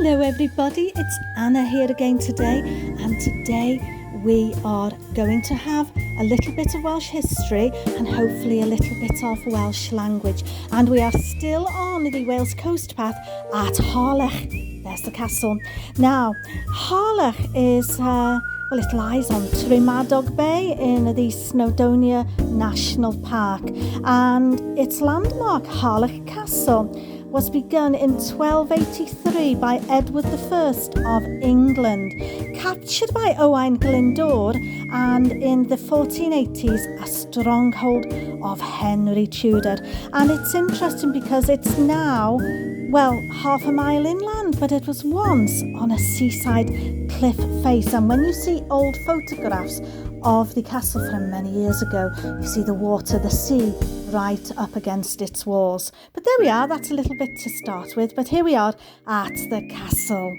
Hello everybody, it's Anna here again today, and today we are going to have a little bit of Welsh history and hopefully a little bit of Welsh language. And we are still on the Wales coast path at Harlech. There's the castle. Now, Harlech is, it lies on TREMADOG Bay in the SNOWDONIA National Park, and its landmark, HARLECH Castle, was begun in 1283 by Edward I of England, captured by Owain Glyndwr, and in the 1480s a stronghold of Henry Tudor. And it's interesting because it's now, half a mile inland, but it was once on a seaside cliff face. And when you see old photographs of the castle from many years ago, you see the water, the sea, right up against its walls. But there we are, that's a little bit to start with, but here we are at the castle.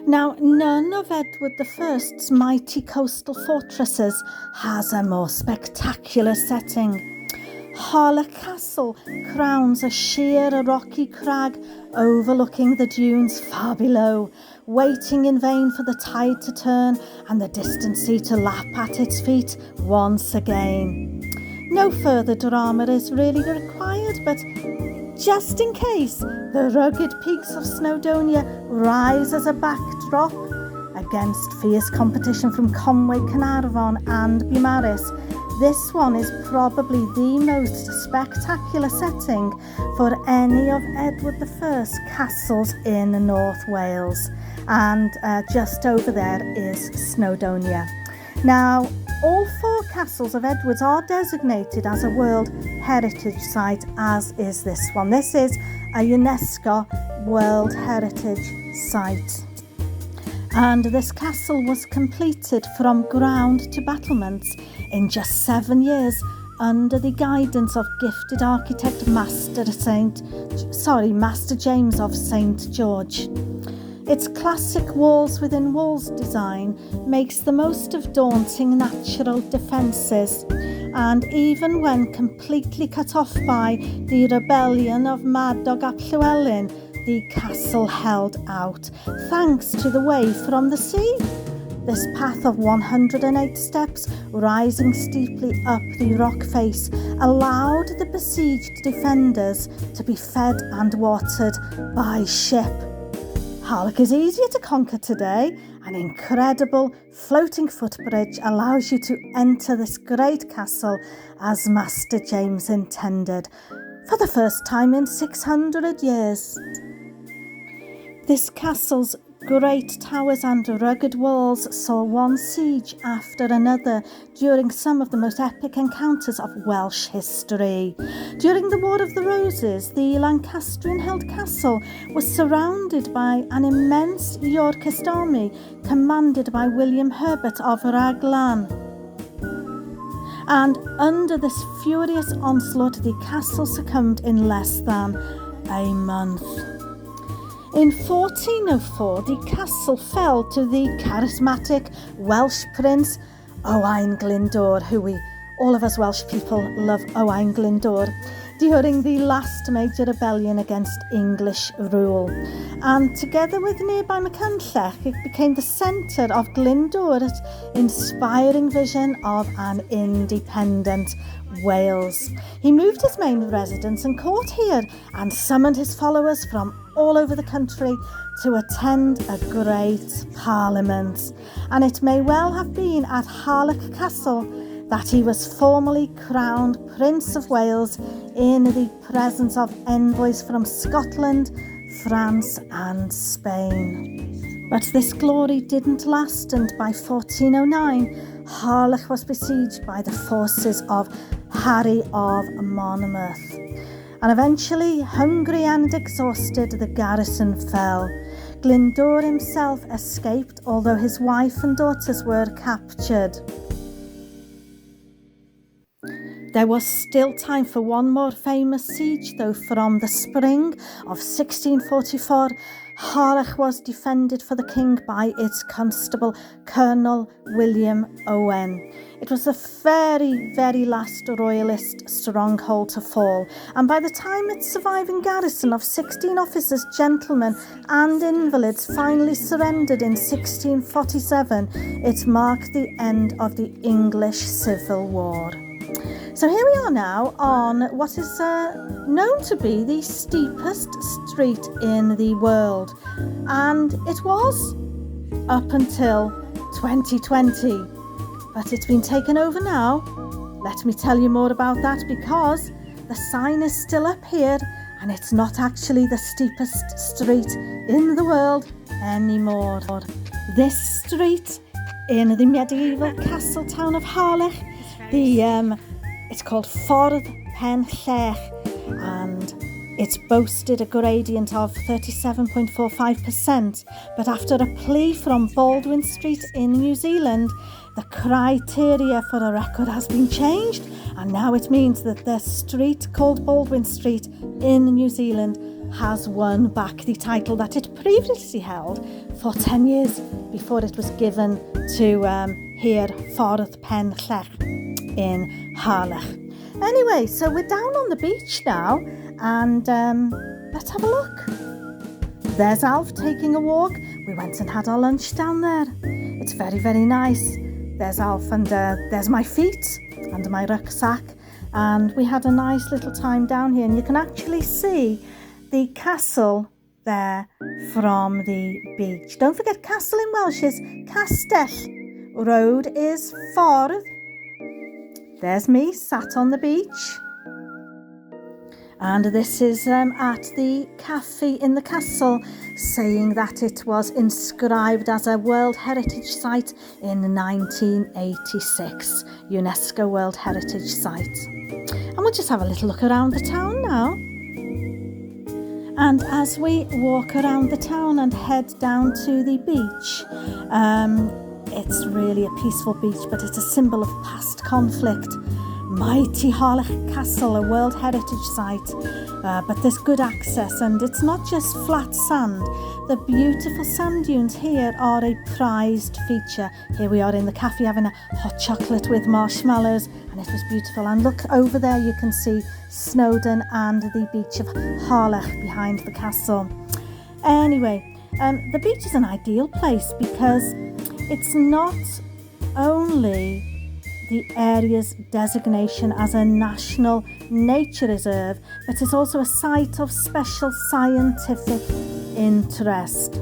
Now, none of Edward I's mighty coastal fortresses has a more spectacular setting. Harlech Castle crowns a sheer rocky crag overlooking the dunes far below, waiting in vain for the tide to turn and the distant sea to lap at its feet once again. No further drama is really required, but just in case, the rugged peaks of Snowdonia rise as a backdrop against fierce competition from Conwy, Carnarvon and Beaumaris. This one is probably the most spectacular setting for any of Edward I's castles in North Wales. And just over there is Snowdonia. Now, all four castles of Edward's are designated as a World Heritage Site, as is this one. This is a UNESCO World Heritage Site. And this castle was completed from ground to battlements in just 7 years under the guidance of gifted architect Master James of St. George. Its classic walls within walls design makes the most of daunting natural defences, and even when completely cut off by the rebellion of Mad Dog ap Llywelyn, the castle held out, thanks to the way from the sea. This path of 108 steps, rising steeply up the rock face, allowed the besieged defenders to be fed and watered by ship. Harlech is easier to conquer today. An incredible floating footbridge allows you to enter this great castle as Master James intended, for the first time in 600 years. This castle's great towers and rugged walls saw one siege after another during some of the most epic encounters of Welsh history. During the War of the Roses, the Lancastrian-held castle was surrounded by an immense Yorkist army commanded by William Herbert of Raglan. And under this furious onslaught, the castle succumbed in less than a month. In 1404, the castle fell to the charismatic Welsh prince Owain Glyndwr, who all of us Welsh people love Owain Glyndwr, during the last major rebellion against English rule. And together with nearby Machynlleth, it became the centre of Glyndwr's inspiring vision of an independent Wales. He moved his main residence and court here and summoned his followers from all over the country to attend a great parliament. And it may well have been at Harlech Castle that he was formally crowned Prince of Wales in the presence of envoys from Scotland, France and Spain. But this glory didn't last, and by 1409 Harlech was besieged by the forces of Harry of Monmouth. And eventually, hungry and exhausted, the garrison fell. Glyndwr himself escaped, although his wife and daughters were captured. There was still time for one more famous siege, though. From the spring of 1644, Harlech was defended for the king by its constable, Colonel William Owen. It was the very, very last royalist stronghold to fall, and by the time its surviving garrison of 16 officers, gentlemen and invalids finally surrendered in 1647, it marked the end of the English Civil War. So here we are now on what is known to be the steepest street in the world, and it was up until 2020, but it's been taken over now. Let me tell you more about that, because the sign is still up here and it's not actually the steepest street in the world anymore. This street in the medieval castle town of Harlech, it's called Ffordd Pen Llech, and it's boasted a gradient of 37.45%, but after a plea from Baldwin Street in New Zealand, the criteria for a record has been changed, and now it means that the street called Baldwin Street in New Zealand has won back the title that it previously held for 10 years before it was given to here Ffordd Pen Llech in Harlech. Anyway, so we're down on the beach now, and let's have a look. There's Alf taking a walk. We went and had our lunch down there. It's very, very nice. There's Alf, and there's my feet and my rucksack, and we had a nice little time down here, and you can actually see the castle there from the beach. Don't forget, castle in Welsh is Castell. Road is Ffordd. There's me sat on the beach, and this is at the cafe in the castle, saying that it was inscribed as a World Heritage Site in 1986, UNESCO World Heritage Site. And we'll just have a little look around the town now. And as we walk around the town and head down to the beach, it's really a peaceful beach, but it's a symbol of past conflict. Mighty Harlech Castle, a World Heritage Site, but there's good access, and it's not just flat sand. The beautiful sand dunes here are a prized feature. Here we are in the cafe having a hot chocolate with marshmallows, and it was beautiful. And look over there, you can see Snowdon and the beach of Harlech behind the castle. Anyway, the beach is an ideal place because it's not only the area's designation as a national nature reserve, but it's also a site of special scientific interest.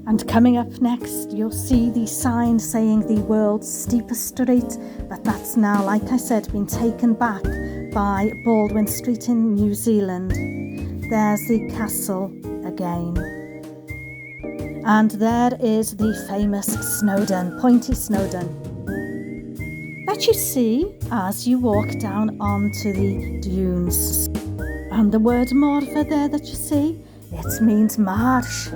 And coming up next, you'll see the sign saying the world's steepest street, but that's now, like I said, been taken back by Baldwin Street in New Zealand. There's the castle again. And there is the famous Snowdon, pointy Snowdon, that you see as you walk down onto the dunes. And the word morfa there that you see, it means marsh.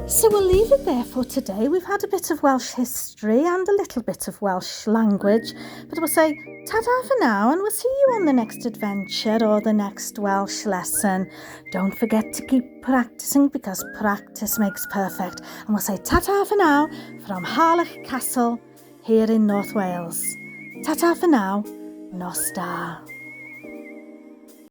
So we'll leave it there for today. We've had a bit of Welsh history and a little bit of Welsh language, but we'll say ta-ta for now, and we'll see you on the next adventure or the next Welsh lesson. Don't forget to keep practicing, because practice makes perfect. And we'll say ta-ta for now from HARLECH Castle here in North Wales. Ta-ta for now. Nos da.